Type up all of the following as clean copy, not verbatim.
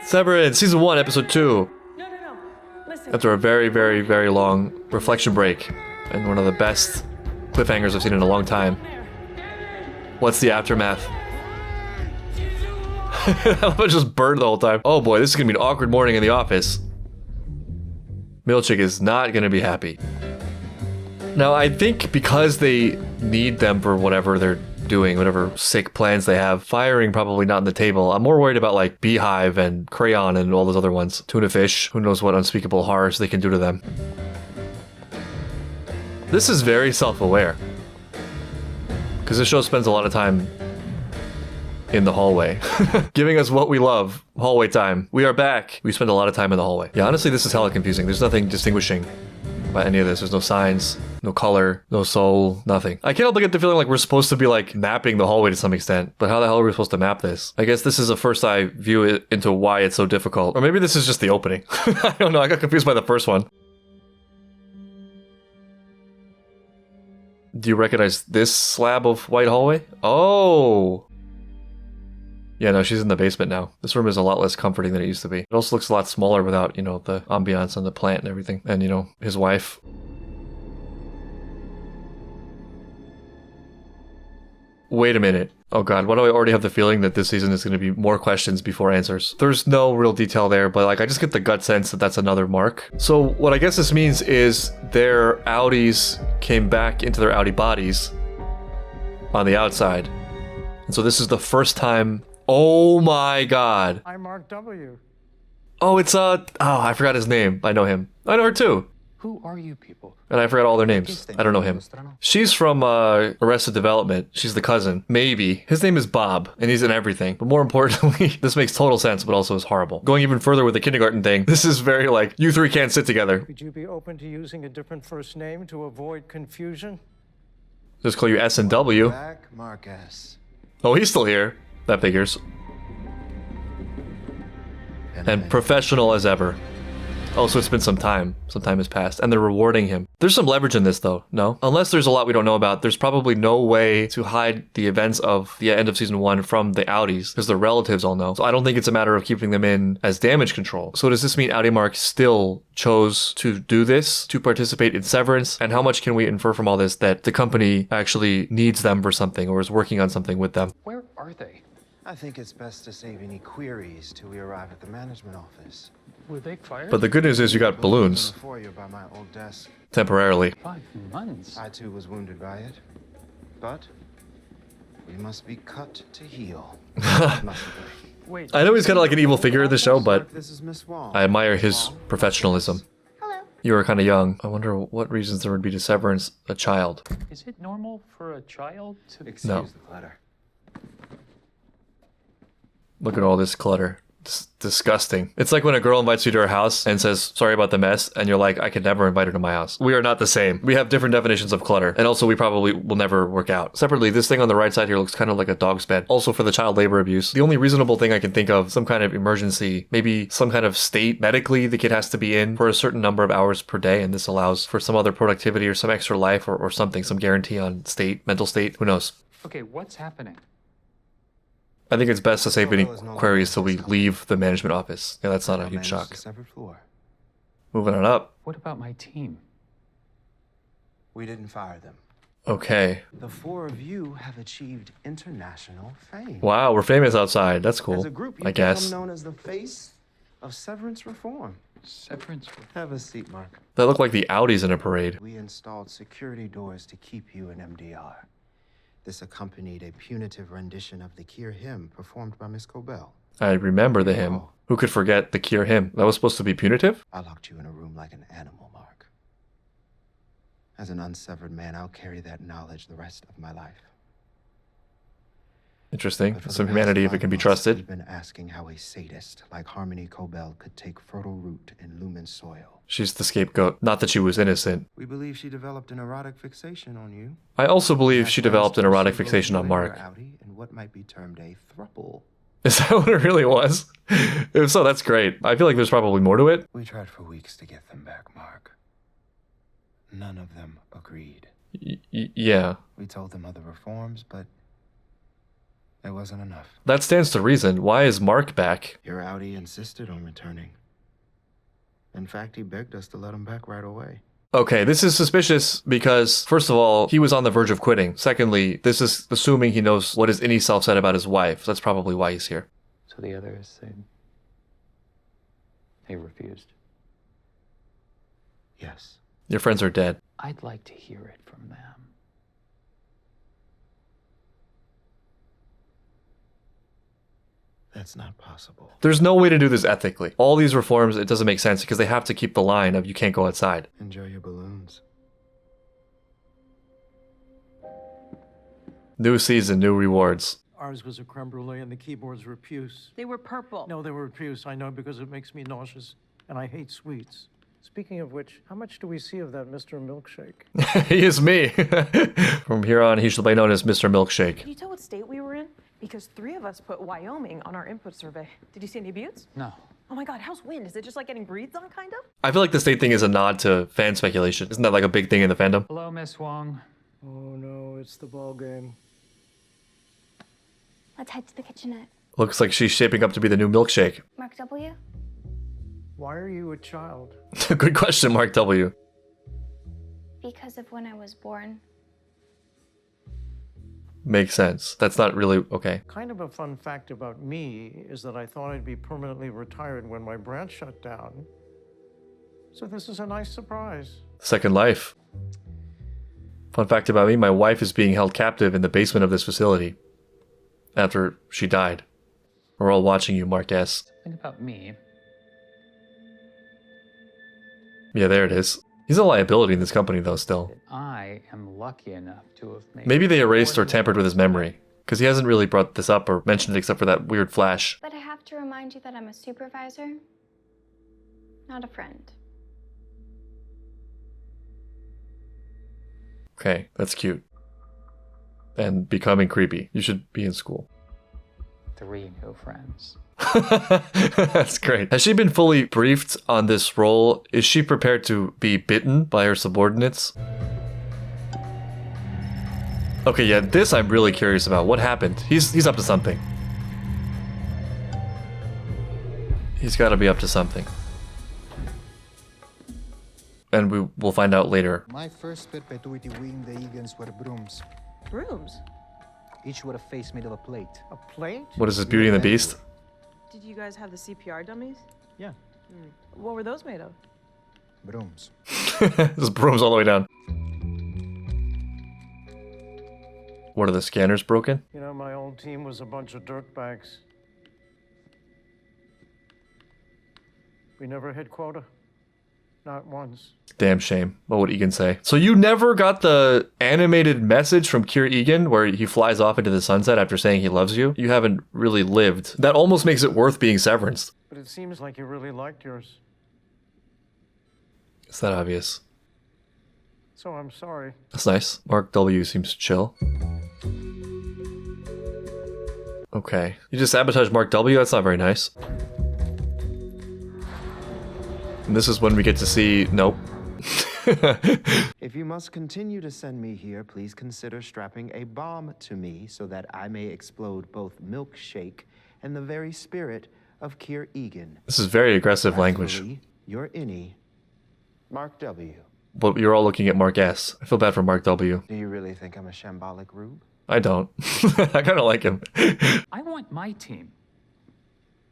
Severance, Season 1, Episode 2. No. Listen. After a very, very, very long reflection break, and one of the best cliffhangers I've seen in a long time. What's the aftermath? I just burned the whole time. Oh boy, this is gonna be an awkward morning in the office. Milchick is not gonna be happy. Now, I think because they need them for whatever they're doing, whatever sick plans they have, firing probably not on the table. I'm more worried about like Beehive and Crayon and all those other ones. Tuna Fish, who knows what unspeakable horrors they can do to them. This is very self-aware. Because this show spends a lot of time in the hallway. Giving us what we love. Hallway time. We are back. We spend a lot of time in the hallway. Yeah, honestly, this is hella confusing. There's nothing distinguishing about any of this. There's no signs, no color, no soul, nothing. I can't help but get the feeling like we're supposed to be like mapping the hallway to some extent. But how the hell are we supposed to map this? I guess this is a first eye view into why it's so difficult. Or maybe this is just the opening. I don't know. I got confused by the first one. Do you recognize this slab of white hallway? Oh! Yeah, no, she's in the basement now. This room is a lot less comforting than it used to be. It also looks a lot smaller without, you know, the ambiance and the plant and everything. And, you know, his wife. Wait a minute. Oh god, why do I already have the feeling that this season is going to be more questions before answers? There's no real detail there, but like I just get the gut sense that that's another mark. So what I guess this means is their Outies came back into their Outie bodies on the outside. And so this is the first time. Oh my god. I'm Mark W. Oh, it's I forgot his name. I know him. I know her too. Who are you people? And I forgot all their names. I don't know him. She's from Arrested Development. She's the cousin. Maybe. His name is Bob, and he's in everything. But more importantly, this makes total sense, but also is horrible. Going even further with the kindergarten thing, this is very like, you three can't sit together. Would you be open to using a different first name to avoid confusion? Just call you S and W. Back, Marcus. Oh, he's still here. That figures. And professional as ever. Oh, so it's been some time. Some time has passed. And they're rewarding him. There's some leverage in this, though, no? Unless there's a lot we don't know about, there's probably no way to hide the events of the end of Season 1 from the Outies, because their relatives all know. So I don't think it's a matter of keeping them in as damage control. So does this mean Outie Mark still chose to do this, to participate in Severance? And how much can we infer from all this that the company actually needs them for something, or is working on something with them? Where are they? I think it's best to save any queries till we arrive at the management office. Were they fired? But the good news is you got balloons. In the foyer by my old desk. Temporarily. 5 months. I too was wounded by it, but we must be cut to heal. Wait. I know he's kind of like an evil figure in the show, but This is Miss Wong. I admire his professionalism. Hello. You were kind of young. I wonder what reasons there would be to Severance a child. Is it normal for a child to... Excuse No. the clutter. Look at all this clutter. It's disgusting. It's like when a girl invites you to her house and says, sorry about the mess, and you're like, I could never invite her to my house. We are not the same. We have different definitions of clutter, and also we probably will never work out. Separately, this thing on the right side here looks kind of like a dog's bed. Also for the child labor abuse. The only reasonable thing I can think of, some kind of emergency, maybe some kind of state medically the kid has to be in for a certain number of hours per day, and this allows for some other productivity or some extra life or something, some guarantee on state, mental state, who knows. Okay, what's happening? I think it's best to save any queries till we leave the management office. Yeah, that's not a huge shock. Moving on up. What about my team? We didn't fire them. Okay. The 4 of you have achieved international fame. Wow, we're famous outside. That's cool. As a group, you I guess. become known as the face of Severance Reform. Severance? Have a seat, Mark. That looked like the Outies in a parade. We installed security doors to keep you in MDR. This accompanied a punitive rendition of the Kier hymn performed by Miss Cobel. I remember the hymn. Who could forget the Kier hymn? That was supposed to be punitive? I locked you in a room like an animal, Mark. As an unsevered man, I'll carry that knowledge the rest of my life. Interesting. But for Some the humanity past if it 5 can be months, trusted. We've been asking how a sadist like Harmony Cobel could take fertile root in Lumon soil. She's the scapegoat. Not that she was innocent. We believe she developed an erotic fixation on you. I also believe she developed an erotic fixation on Mark. And what might be termed a throuple. Is that what it really was? If so, that's great. I feel like there's probably more to it. We tried for weeks to get them back, Mark. None of them agreed. Yeah. We told them other reforms, but It wasn't enough. That stands to reason. Why is Mark back? Your Outie insisted on returning. In fact, he begged us to let him back right away. Okay, this is suspicious because, first of all, he was on the verge of quitting. Secondly, this is assuming he knows what his innie self said about his wife. That's probably why he's here. So the others, they refused. Yes. Your friends are dead. I'd like to hear it from them. That's not possible. There's no way to do this ethically. All these reforms, it doesn't make sense because they have to keep the line of you can't go outside. Enjoy your balloons. New season, new rewards. Ours was a creme brulee and the keyboards were puce. They were purple. No, they were puce, I know, because it makes me nauseous. And I hate sweets. Speaking of which, how much do we see of that Mr. Milkshake? He is me. From here on, he shall be known as Mr. Milkshake. Can you tell what state we were in? Because 3 of us put Wyoming on our input survey. Did you see any buttes? No. Oh my God, how's wind? Is it just like getting breathed on, kind of? I feel like the state thing is a nod to fan speculation. Isn't that like a big thing in the fandom? Hello, Miss Wong. Oh no, it's the ball game. Let's head to the kitchenette. Looks like she's shaping up to be the new Milkshake. Mark W? Why are you a child? Good question, Mark W. Because of when I was born. Makes sense. That's not really okay. Kind of a fun fact about me is that I thought I'd be permanently retired when my branch shut down. So this is a nice surprise. Second life. Fun fact about me, my wife is being held captive in the basement of this facility after she died. We're all watching you, Mark S. Think about me. Yeah, there it is. He's a liability in this company, though, still. I am lucky enough to have made... Maybe they erased or tampered with his memory, because he hasn't really brought this up or mentioned it except for that weird flash. But I have to remind you that I'm a supervisor, not a friend. Okay, that's cute. And becoming creepy. You should be in school. 3 new friends. That's great. Has she been fully briefed on this role? Is she prepared to be bitten by her subordinates? Okay, yeah, this I'm really curious about. What happened? He's up to something. He's got to be up to something. And we will find out later. My first perpetuity wing, the Egans were brooms, Brooms. each with a face made of a plate. A plate? What is this, Beauty and the Beast? Did you guys have the CPR dummies? Yeah. What were those made of? Brooms. This broom's all the way down. What, are the scanners broken? You know, my old team was a bunch of dirtbags. We never hit quota. Not once. Damn shame. What would Egan say? So you never got the animated message from Kier Egan where he flies off into the sunset after saying he loves you? You haven't really lived. That almost makes it worth being Severance. But it seems like you really liked yours. It's that obvious. So I'm sorry. That's nice. Mark W seems chill. Okay. You just sabotage Mark W? That's not very nice. And this is when we get to see... Nope. If you must continue to send me here, please consider strapping a bomb to me so that I may explode both Milkshake and the very spirit of Kier Egan. This is very aggressive language. Actually, your innie, Mark W. But you're all looking at Mark S. I feel bad for Mark W. Do you really think I'm a shambolic rube? I don't. I kind of like him. I want my team.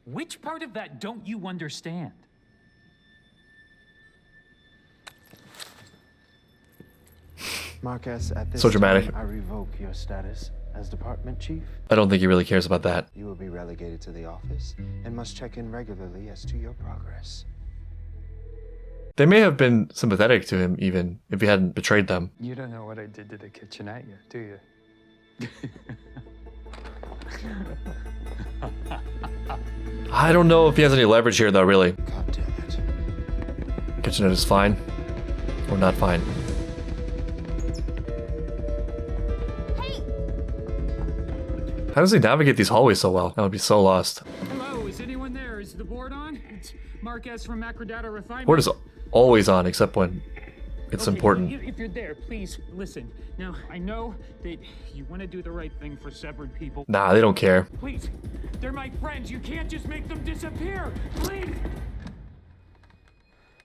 Which part of that don't you understand? Marcus, at this So dramatic. time, I revoke your status as department chief. I don't think he really cares about that. You will be relegated to the office and must check in regularly as to your progress. They may have been sympathetic to him even if he hadn't betrayed them. You don't know what I did to the kitchenette yet, do you? I don't know if he has any leverage here though, really. God damn it. Kitchenette is fine. Or not fine. How does he navigate these hallways so well? I would be so lost. Hello, is anyone there? Is the board on? It's Mark S. from Macrodata Refinement. Board is always on except when It's Okay, important. If you're there, please listen. Now, I know that you want to do the right thing for severed people. Nah, they don't care. Please, they're my friends. You can't just make them disappear. Please.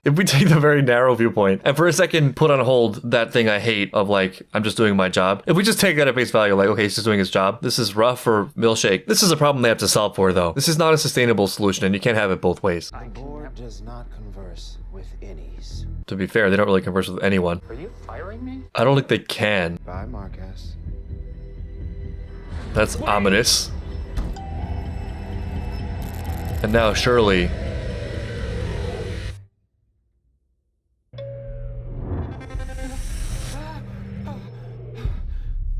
If we take the very narrow viewpoint and for a second put on hold that thing I hate of like, I'm just doing my job. If we just take that at face value, like, okay, he's just doing his job. This is rough for Milkshake. This is a problem they have to solve for though. This is not a sustainable solution and you can't have it both ways. The board does not converse with innies. To be fair, they don't really converse with anyone. Are you firing me? I don't think they can. Bye, Marcus. That's ominous. And now Shirley.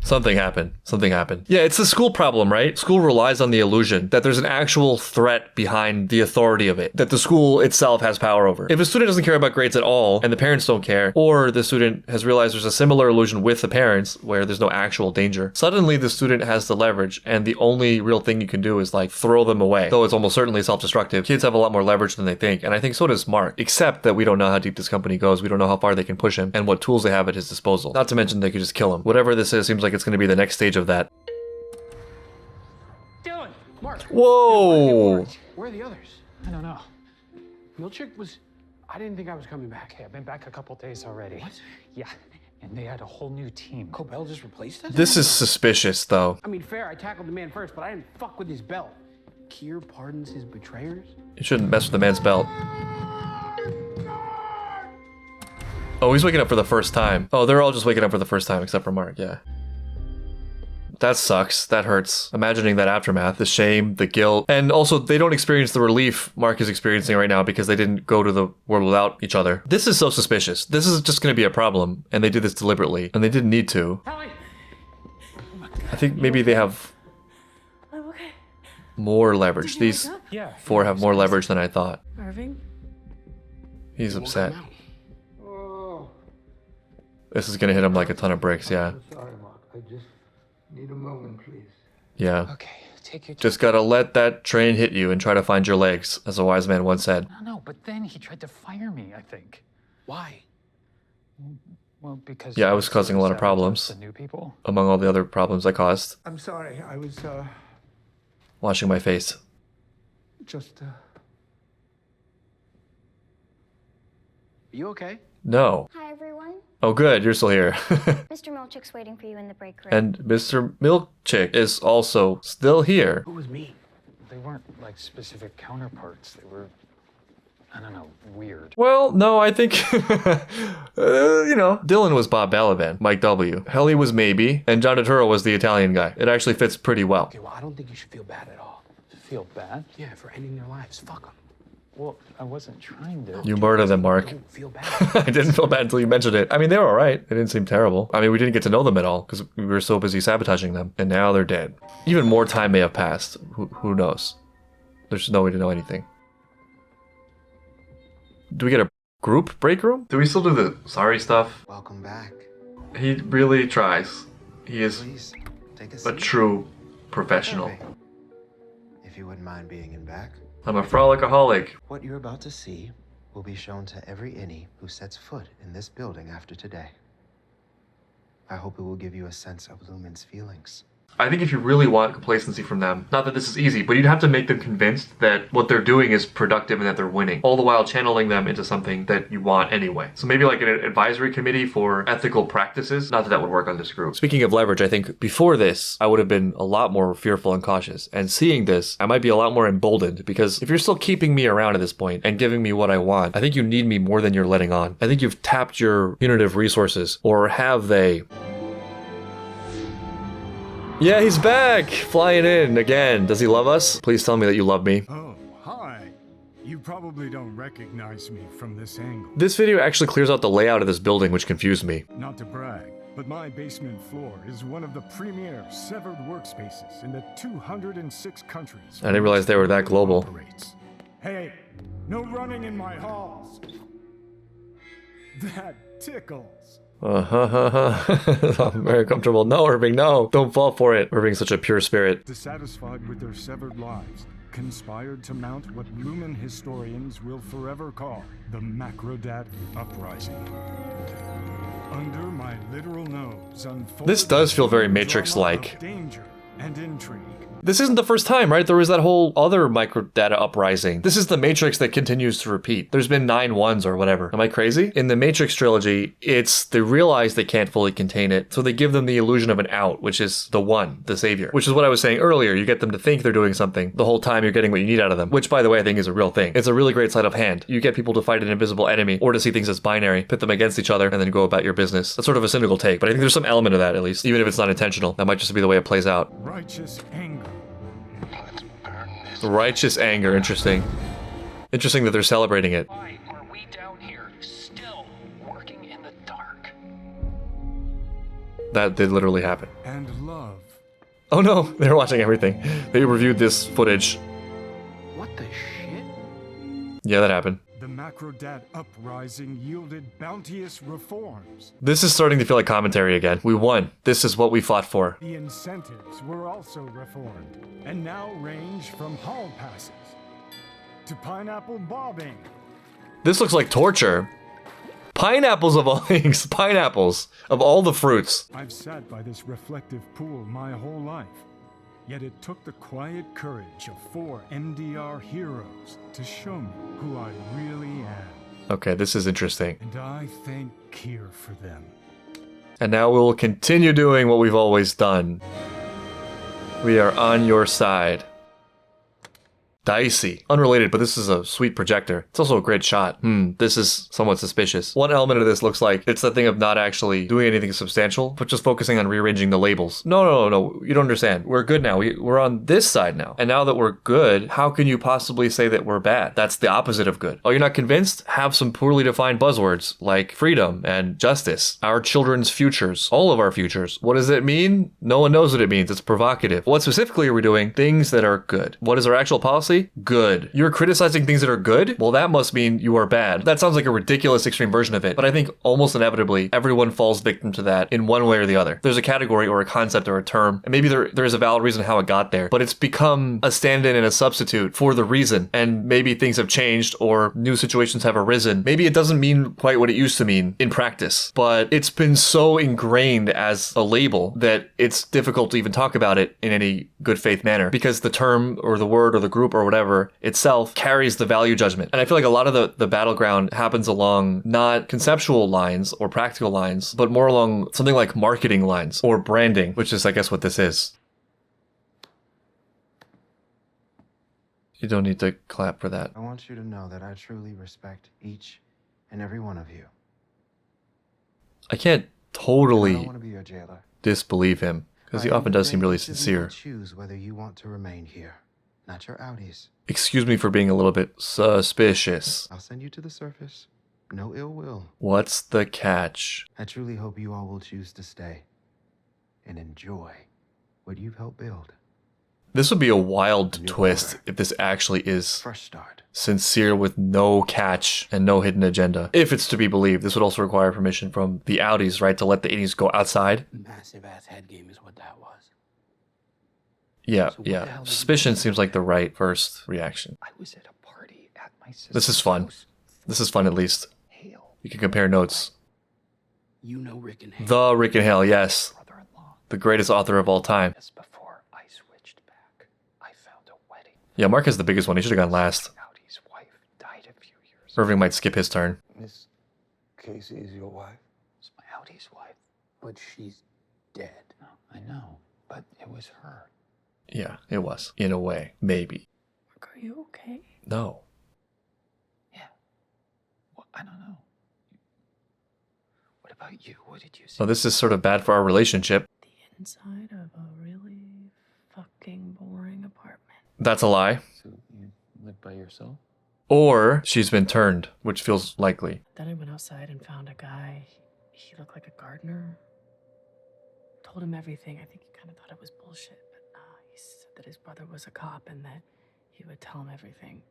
Something happened. Something happened. Yeah, it's the school problem, right? School relies on the illusion that there's an actual threat behind the authority of it, that the school itself has power over. If a student doesn't care about grades at all, and the parents don't care, or the student has realized there's a similar illusion with the parents where there's no actual danger, suddenly the student has the leverage, and the only real thing you can do is like throw them away. Though it's almost certainly self-destructive. Kids have a lot more leverage than they think, and I think so does Mark, except that we don't know how deep this company goes, we don't know how far they can push him, and what tools they have at his disposal. Not to mention they could just kill him. Whatever this is seems like it's going to be the next stage of that. Dylan! Mark! Whoa! Where are the others? I don't know. Milkshake was... I didn't think I was coming back. Okay, I've been back a couple days already. What? Yeah, and they had a whole new team. Cobel just replaced us? This is suspicious, though. I mean, fair, I tackled the man first, but I didn't fuck with his belt. Kier pardons his betrayers? You shouldn't mess with the man's belt. Oh, he's waking up for the first time. Oh, they're all just waking up for the first time, except for Mark, yeah. That sucks. That hurts. Imagining that aftermath, the shame, the guilt, and also they don't experience the relief Mark is experiencing right now because they didn't go to the world without each other. This is so suspicious. This is just going to be a problem, and they did this deliberately, and they didn't need to. Hallie! I think maybe they have I'm okay. more leverage. These Yeah. four have more leverage than I thought. Irving? He's Won't upset. come out. This is going to hit him like a ton of bricks, yeah. Sorry, Mark. I just need a moment, please. Yeah. Okay, take your time. Just gotta let that train hit you and try to find your legs, as a wise man once said. No, but then he tried to fire me, I think. Why? Well, because... Yeah, I was causing a lot of problems. The new people? Among all the other problems I caused. I'm sorry. I was, Washing my face. just, You okay? No. Hi, everyone. Oh good, you're still here. Mr. Milchick's waiting for you in the break room. And Mr. Milkchick is also still here. Who was me? They weren't, like, specific counterparts. They were, I don't know, weird. Well, no, I think, Dylan was Bob Balaban, Mike W. Helly was Maybe, and John Turturro was the Italian guy. It actually fits pretty well. Okay, well, I don't think you should feel bad at all. Feel bad? Yeah, for ending their lives. Fuck them. Well, I wasn't trying to. You murder them, Mark. Don't feel bad. I didn't feel bad until you mentioned it. I mean, they were all right. They didn't seem terrible. I mean, we didn't get to know them at all because we were so busy sabotaging them. And now they're dead. Even more time may have passed. Who knows? There's no way to know anything. Do we get a group break room? Do we still do the sorry stuff? Welcome back. He really tries. He is Please, take a a seat. true professional. If you wouldn't mind being in back. I'm a frolicaholic. What you're about to see will be shown to every innie who sets foot in this building after today. I hope it will give you a sense of Lumon's feelings. I think if you really want complacency from them, not that this is easy, but you'd have to make them convinced that what they're doing is productive and that they're winning, all the while channeling them into something that you want anyway. So maybe like an advisory committee for ethical practices. Not that that would work on this group. Speaking of leverage, I think before this, I would have been a lot more fearful and cautious. And seeing this, I might be a lot more emboldened because if you're still keeping me around at this point and giving me what I want, I think you need me more than you're letting on. I think you've tapped your punitive resources, or have they? Yeah, he's back! Flying in again. Does he love us? Please tell me that you love me. Oh, hi. You probably don't recognize me from this angle. This video actually clears out the layout of this building, which confused me. Not to brag, but my basement floor is one of the premier severed workspaces in the 206 countries. I didn't realize they were that global. Operates. Hey, no running in my halls. That tickles. I'm very comfortable. No, Irving, no. Don't fall for it. Irving's such a pure spirit. Dissatisfied with their severed lives, conspired to mount what Lumon historians will forever call the Macrodat uprising. Under my literal nose unfolded This does feel very the Matrix-like. drama of danger and intrigue. This isn't the first time, right? There was that whole other microdata uprising. This is the Matrix that continues to repeat. There's been 9 ones or whatever. Am I crazy? In the Matrix trilogy, they realize they can't fully contain it, so they give them the illusion of an out, which is the one, the savior. Which is what I was saying earlier. You get them to think they're doing something. The whole time you're getting what you need out of them. Which, by the way, I think is a real thing. It's a really great sleight of hand. You get people to fight an invisible enemy, or to see things as binary, pit them against each other, and then go about your business. That's sort of a cynical take, but I think there's some element of that, at least. Even if it's not intentional. That might just be the way it plays out. Righteous anger. Righteous anger, interesting. Interesting that they're celebrating it. Why are we down here still working in the dark? That did literally happen. And love. Oh no, they're watching everything. They reviewed this footage. What the shit? Yeah, that happened. The Macrodat uprising yielded bounteous reforms. This is starting to feel like commentary again. We won. This is what we fought for. The incentives were also reformed, and now range from hall passes to pineapple bobbing. This looks like torture. Pineapples of all things. Pineapples. Of all the fruits. I've sat by this reflective pool my whole life, yet it took the quiet courage of 4 MDR heroes to show me who I really am. Okay, this is interesting. And I thank Kier for them. And now we'll continue doing what we've always done. We are on your side. Dicey. Unrelated, but this is a sweet projector. It's also a great shot. This is somewhat suspicious. One element of this looks like it's the thing of not actually doing anything substantial, but just focusing on rearranging the labels. No. You don't understand. We're good now. We're on this side now. And now that we're good, how can you possibly say that we're bad? That's the opposite of good. Oh, you're not convinced? Have some poorly defined buzzwords like freedom and justice. Our children's futures. All of our futures. What does it mean? No one knows what it means. It's provocative. What specifically are we doing? Things that are good. What is our actual policy? Good. You're criticizing things that are good? Well, that must mean you are bad. That sounds like a ridiculous extreme version of it, but I think almost inevitably everyone falls victim to that in one way or the other. There's a category or a concept or a term, and maybe there is a valid reason how it got there, but it's become a stand-in and a substitute for the reason, and maybe things have changed or new situations have arisen. Maybe it doesn't mean quite what it used to mean in practice, but it's been so ingrained as a label that it's difficult to even talk about it in any good faith manner, because the term or the word or the group or whatever itself carries the value judgment. And I feel like a lot of the battleground happens along not conceptual lines or practical lines, but more along something like marketing lines or branding, which is, I guess, what this is. You don't need to clap for that. I want you to know that I truly respect each and every one of you. I can't I don't totally want to be your jailer. disbelieve him, because he often does seem really sincere. Choose whether you want to remain here, not your outies. Excuse me for being a little bit suspicious. I'll send you to the surface. No ill will. What's the catch? I truly hope you all will choose to stay and enjoy what you've helped build. This would be a wild New twist order. if this actually is Fresh start. sincere with no catch and no hidden agenda. If it's to be believed, this would also require permission from the Outies, right, to let the Innies go outside. Massive ass head game is what that was. Yeah, So what the hell did you Suspicion do? seems like the right first reaction. I was at a party at my sister's This is fun. house. This is fun, at least. Hale, You can compare notes. You know Rick and Hale. The Rick and Hale, yes. brother-in-law. The greatest author of all time. Just before I switched back, I found a wedding. Yeah, Mark has the biggest one. He should have gone last. Outie's wife died a few years Irving might skip his turn. Miss Casey is your wife? It's my Outie's wife. But she's dead. No, I know, but it was her. Yeah, it was. In a way. Maybe. Mark, are you okay? No. Yeah. Well, I don't know. What about you? What did you see? So this is sort of bad for our relationship. The inside of a really fucking boring apartment. That's a lie. So you live by yourself? Or she's been turned, which feels likely. Then I went outside and found a guy. He looked like a gardener. Told him everything. I think he kind of thought it was bullshit, but he said that his brother was a cop and that he would tell him everything.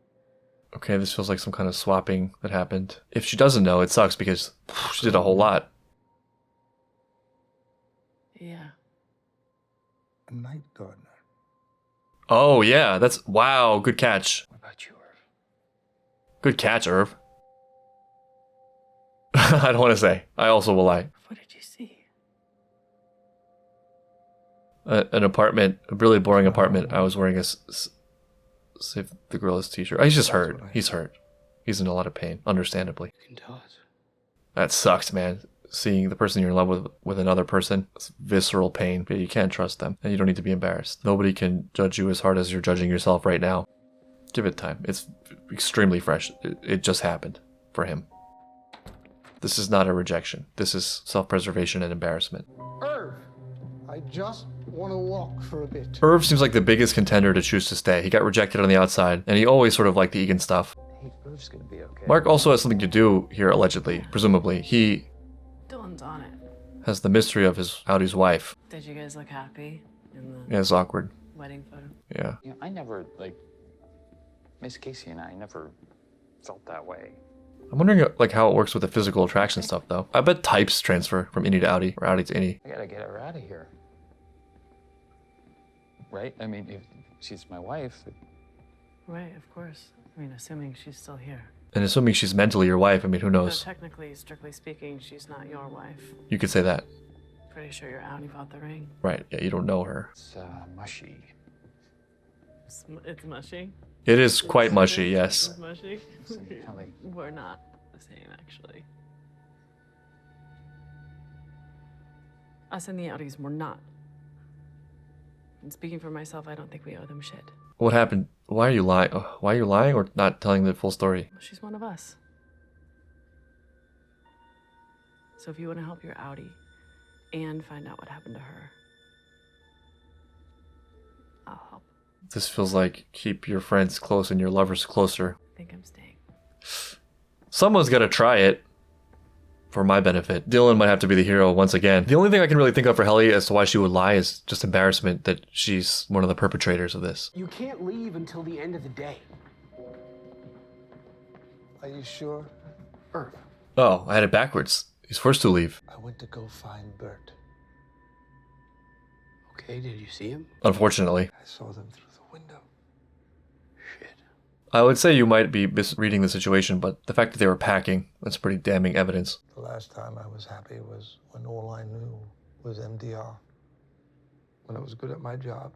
Okay, this feels like some kind of swapping that happened. If she doesn't know, it sucks because she did a whole lot. Yeah. A night gardener. Oh, yeah, that's... Wow, good catch. What about you, Irv? Good catch, Irv. I don't want to say. I also will lie. What did you see? An apartment, a really boring apartment. I was wearing a Save the Gorillas t-shirt. He's just hurt. He's hurt. He's in a lot of pain, understandably. You can tell us. That sucks, man. Seeing the person you're in love with another person, it's visceral pain. But you can't trust them, and you don't need to be embarrassed. Nobody can judge you as hard as you're judging yourself right now. Give it time. It's extremely fresh. It just happened for him. This is not a rejection. This is self-preservation and embarrassment. Irv, I just want to walk for a bit. Irv seems like the biggest contender to choose to stay. He got rejected on the outside, and he always sort of liked the Egan stuff. Hey, Irv's gonna be okay. Mark also has something to do here, allegedly, presumably. He Dylan's on it. has the mystery of his Outies wife. Did you guys look happy in the Yeah, it's awkward. wedding photo? Yeah. You know, I never, like, Miss Casey and I never felt that way. I'm wondering like how it works with the physical attraction stuff, though. I bet types transfer from innie to outie, or outie to innie. I gotta get her out of here. Right? I mean, if she's my wife... Right, of course. I mean, assuming she's still here. And assuming she's mentally your wife, I mean, who No, knows? technically, strictly speaking, she's not your wife. You could say that. Pretty sure you're outie about the ring. Right, yeah, you don't know her. It's, mushy. It's mushy. It is quite mushy, yes. It's mushy. Kelly. We're not the same, actually. Us and the outies, we're not. And speaking for myself, I don't think we owe them shit. What happened? Why are you lying? Why are you lying or not telling the full story? She's one of us. So if you want to help your outie and find out what happened to her, I'll help. This feels like keep your friends close and your lovers closer. I think I'm staying. Someone's got to try it for my benefit. Dylan might have to be the hero once again. The only thing I can really think of for Helly as to why she would lie is just embarrassment that she's one of the perpetrators of this. You can't leave until the end of the day. Are you sure? Irv. Oh, I had it backwards. He's first to leave. I went to go find Bert. Okay, did you see him? Unfortunately. I saw them through the window. Shit. I would say you might be misreading the situation, but the fact that they were packing, that's pretty damning evidence. The last time I was happy was when all I knew was MDR. When I was good at my job.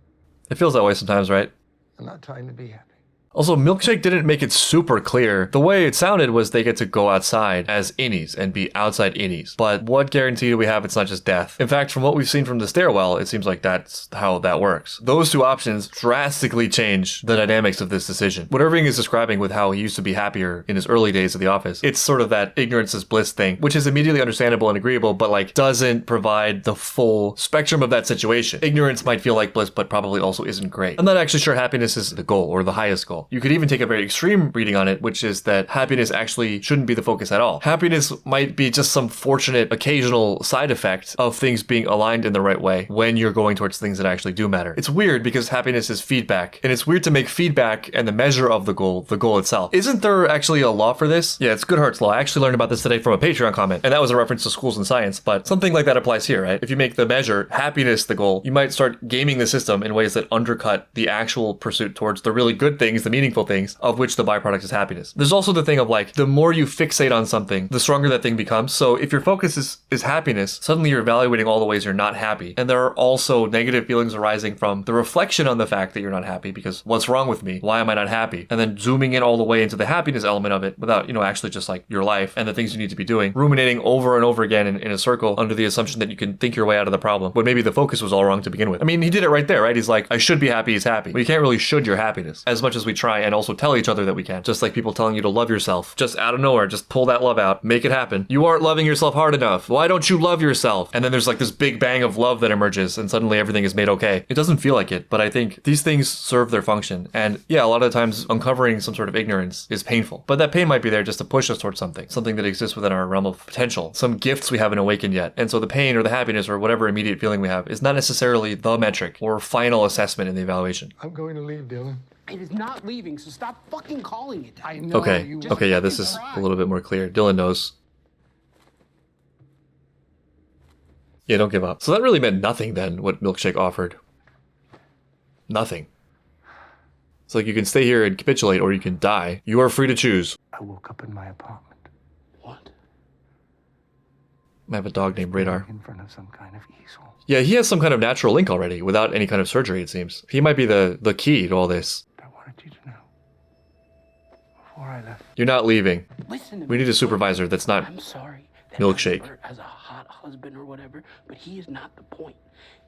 It feels that way sometimes, right? I'm not trying to be happy. Also, Milkshake didn't make it super clear. The way it sounded was they get to go outside as innies and be outside innies. But what guarantee do we have it's not just death? In fact, from what we've seen from the stairwell, it seems like that's how that works. Those two options drastically change the dynamics of this decision. What Irving is describing with how he used to be happier in his early days of the office, it's sort of that ignorance is bliss thing, which is immediately understandable and agreeable, but like doesn't provide the full spectrum of that situation. Ignorance might feel like bliss, but probably also isn't great. I'm not actually sure happiness is the goal or the highest goal. You could even take a very extreme reading on it, which is that happiness actually shouldn't be the focus at all. Happiness might be just some fortunate occasional side effect of things being aligned in the right way when you're going towards things that actually do matter. It's weird because happiness is feedback, and it's weird to make feedback and the measure of the goal itself. Isn't there actually a law for this? Yeah, it's Goodhart's law. I actually learned about this today from a Patreon comment, and that was a reference to schools and science, but something like that applies here, right? If you make the measure happiness the goal, you might start gaming the system in ways that undercut the actual pursuit towards the really good things, the meaningful things, of which the byproduct is happiness. There's also the thing of like, the more you fixate on something, the stronger that thing becomes. So if your focus is happiness, suddenly you're evaluating all the ways you're not happy. And there are also negative feelings arising from the reflection on the fact that you're not happy, because what's wrong with me? Why am I not happy? And then zooming in all the way into the happiness element of it without, actually just like your life and the things you need to be doing, ruminating over and over again in a circle under the assumption that you can think your way out of the problem, when maybe the focus was all wrong to begin with. I mean, he did it right there, right? He's like, I should be happy, he's happy. But you can't really should your happiness as much as we try and also tell each other that we can. Just like people telling you to love yourself. Just out of nowhere, just pull that love out. Make it happen. You aren't loving yourself hard enough. Why don't you love yourself? And then there's like this big bang of love that emerges and suddenly everything is made okay. It doesn't feel like it, but I think these things serve their function. And yeah, a lot of times uncovering some sort of ignorance is painful. But that pain might be there just to push us towards something that exists within our realm of potential. Some gifts we haven't awakened yet. And so the pain or the happiness or whatever immediate feeling we have is not necessarily the metric or final assessment in the evaluation. I'm going to leave, Dylan. It is not leaving, so stop fucking calling it. I know. Okay, you yeah, this is a little bit more clear. Dylan knows. Yeah, don't give up. So that really meant nothing then, what Milkshake offered. Nothing. It's like you can stay here and capitulate or you can die. You are free to choose. I woke up in my apartment. What? I have a dog named Radar. In front of some kind of easel. Yeah, he has some kind of natural link already without any kind of surgery, it seems. He might be the key to all this. I wanted you to know. Before I left. You're not leaving. Listen to We me. need a supervisor that's not I'm sorry. that Milkshake. Bert as a hot husband or whatever, but he is not the point.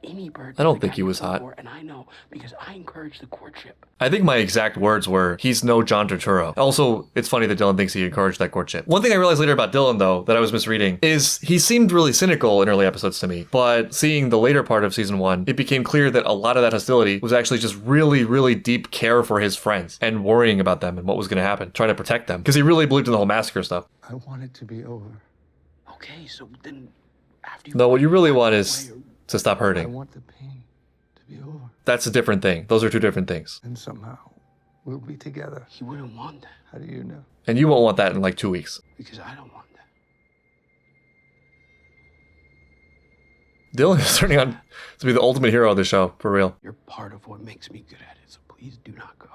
Any bird. I don't think he was hot. And I know because I encourage the courtship. I think my exact words were, he's no John Turturro. Also, it's funny that Dylan thinks he encouraged that courtship. One thing I realized later about Dylan, though, that I was misreading, is he seemed really cynical in early episodes to me. But seeing the later part of season 1, it became clear that a lot of that hostility was actually just really, really deep care for his friends and worrying about them and what was going to happen, trying to protect them. Because he really believed in the whole massacre stuff. I want it to be over. Okay, so then after you. No, what you really want is to stop I hurting. want the pain to be over. That's a different thing. Those are two different things. And somehow we'll be together. He wouldn't want that How do you know? And you won't want that in like 2 weeks. because I don't want that. Dylan is turning on to be the ultimate hero of the show, for real. You're part of what makes me good at it, so please do not go.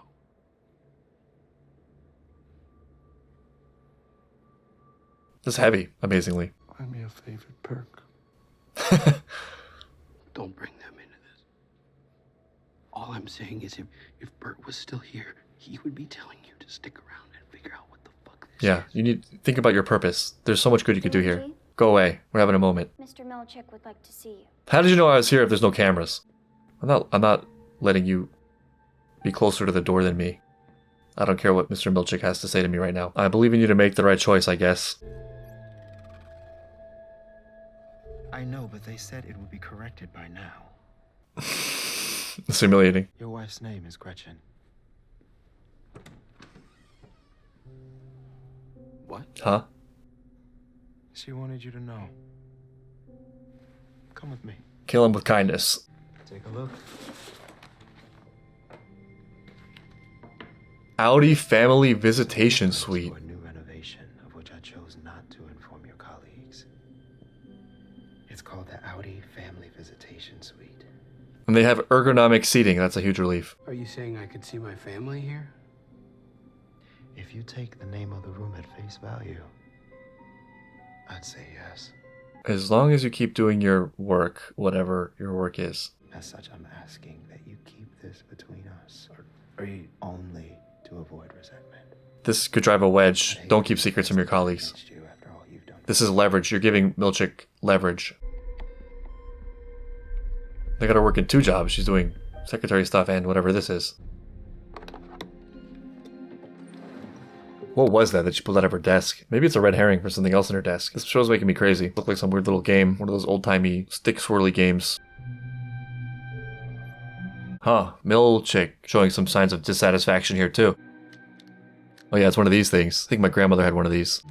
This is heavy, amazingly. I'm your favorite perk. Don't bring them into this. All I'm saying is if Bert was still here, he would be telling you to stick around and figure out what the fuck this Yeah, you need to think about your purpose. There's so much good you could do here. Go away. We're having a moment. Mr. Milchick would like to see you. How did you know I was here if there's no cameras? I'm not letting you be closer to the door than me. I don't care what Mr. Milchick has to say to me right now. I believe in you to make the right choice, I guess. I know, but they said it would be corrected by now. It's humiliating. Your wife's name is Gretchen. What? Huh? She wanted you to know. Come with me. Kill him with kindness. Take a look. Audi Family Visitation Suite. A new renovation of which I chose not to inform your colleagues. It's called the Audi Family Visitation Suite. And they have ergonomic seating. That's a huge relief. Are you saying I could see my family here? If you take the name of the room at face value, I'd say yes. As long as you keep doing your work, whatever your work is. As such, I'm asking that you keep this between us. Are you only to avoid resentment? This could drive a wedge. Don't keep secrets from your colleagues. This is leverage. You're giving Milchick leverage. They gotta work in 2 jobs. She's doing secretary stuff and whatever this is. What was that she pulled out of her desk? Maybe it's a red herring for something else in her desk. This show's making me crazy. Look like some weird little game. One of those old-timey stick swirly games. Huh. Milchick showing some signs of dissatisfaction here too. Oh yeah, it's one of these things. I think my grandmother had one of these.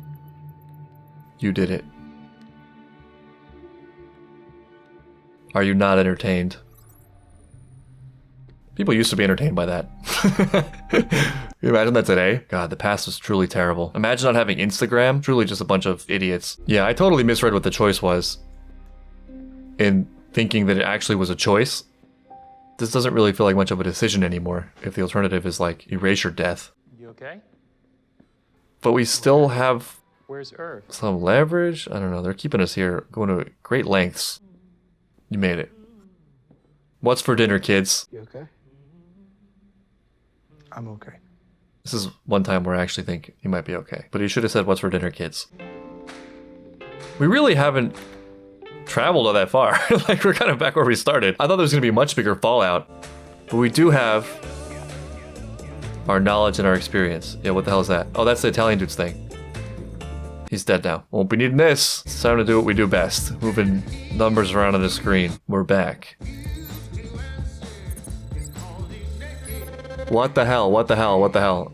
You did it. Are you not entertained? People used to be entertained by that. Can you imagine that today? God, the past was truly terrible. Imagine not having Instagram. Truly just a bunch of idiots. Yeah, I totally misread what the choice was. In thinking that it actually was a choice. This doesn't really feel like much of a decision anymore. If the alternative is like erase your death. You okay? But we still have Where's Earth? some leverage. I don't know. They're keeping us here, going to great lengths. You made it. What's for dinner, kids? You okay? I'm okay. This is one time where I actually think he might be okay. But he should have said, what's for dinner, kids? We really haven't traveled all that far. Like, we're kind of back where we started. I thought there was going to be much bigger fallout. But we do have our knowledge and our experience. Yeah, what the hell is that? Oh, that's the Italian dude's thing. He's dead now. Won't be needing this. It's time to do what we do best. Moving numbers around on the screen. We're back. What the hell? What the hell? What the hell?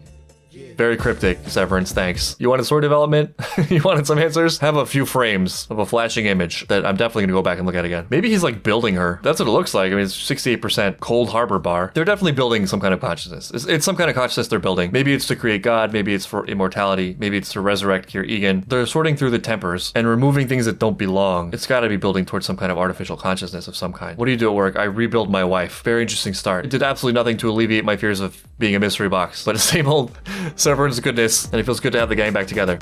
Very cryptic, Severance, thanks. You wanted story development? You wanted some answers? Have a few frames of a flashing image that I'm definitely gonna go back and look at again. Maybe he's like building her. That's what it looks like. I mean, it's 68% Cold Harbor bar. They're definitely building some kind of consciousness. It's some kind of consciousness they're building. Maybe it's to create God, maybe it's for immortality, maybe it's to resurrect Kier Egan. They're sorting through the tempers and removing things that don't belong. It's gotta be building towards some kind of artificial consciousness of some kind. What do you do at work? I rebuild my wife. Very interesting start. It did absolutely nothing to alleviate my fears of being a mystery box, but it's same old Severance goodness, and it feels good to have the gang back together.